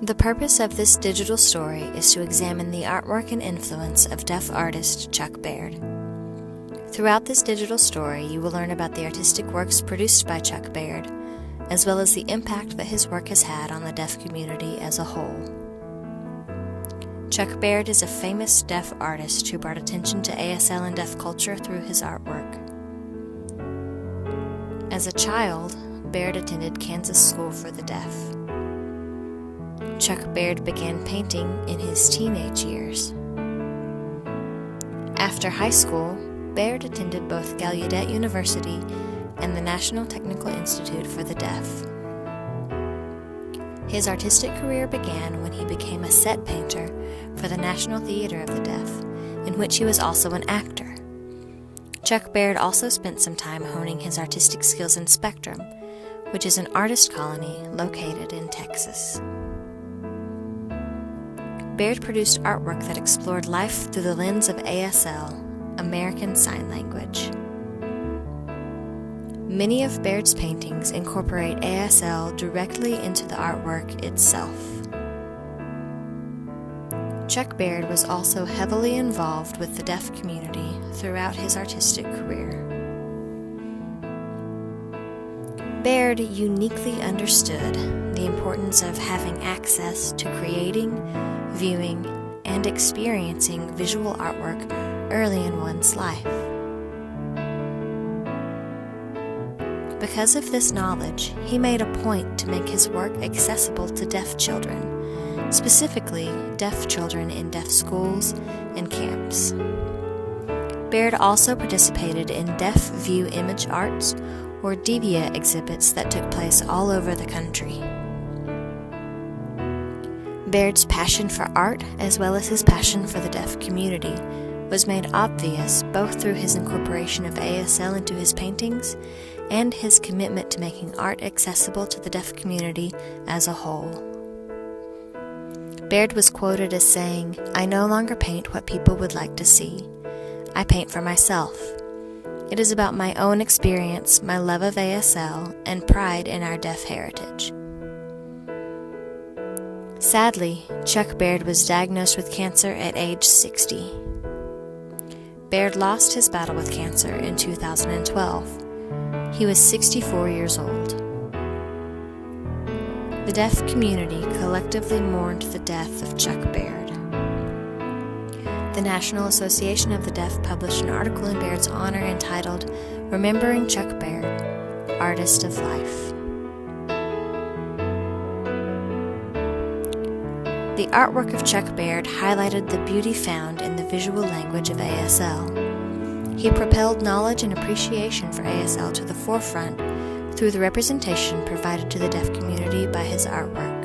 The purpose of this digital story is to examine the artwork and influence of deaf artist Chuck Baird. Throughout this digital story, you will learn about the artistic works produced by Chuck Baird, as well as the impact that his work has had on the deaf community as a whole. Chuck Baird is a famous deaf artist who brought attention to ASL and deaf culture through his artwork. As a child, Baird attended Kansas School for the Deaf. Chuck Baird began painting in his teenage years. After high school, Baird attended both Gallaudet University and the National Technical Institute for the Deaf. His artistic career began when he became a set painter for the National Theater of the Deaf, in which he was also an actor. Chuck Baird also spent some time honing his artistic skills in Spectrum, which is an artist colony located in Texas. Baird produced artwork that explored life through the lens of ASL, American Sign Language. Many of Baird's paintings incorporate ASL directly into the artwork itself. Chuck Baird was also heavily involved with the deaf community throughout his artistic career. Baird uniquely understood the importance of having access to creating, viewing, and experiencing visual artwork early in one's life. Because of this knowledge, he made a point to make his work accessible to deaf children, specifically deaf children in deaf schools and camps. Baird also participated in Deaf View Image Arts, or DVIA exhibits that took place all over the country. Baird's passion for art, as well as his passion for the deaf community, was made obvious both through his incorporation of ASL into his paintings and his commitment to making art accessible to the deaf community as a whole. Baird was quoted as saying, "I no longer paint what people would like to see. I paint for myself. It is about my own experience, my love of ASL, and pride in our deaf heritage." Sadly, Chuck Baird was diagnosed with cancer at age 60. Baird lost his battle with cancer in 2012. He was 64 years old. The deaf community collectively mourned the death of Chuck Baird. The National Association of the Deaf published an article in Baird's honor entitled "Remembering Chuck Baird, Artist of Life." The artwork of Chuck Baird highlighted the beauty found in the visual language of ASL. He propelled knowledge and appreciation for ASL to the forefront through the representation provided to the deaf community by his artwork.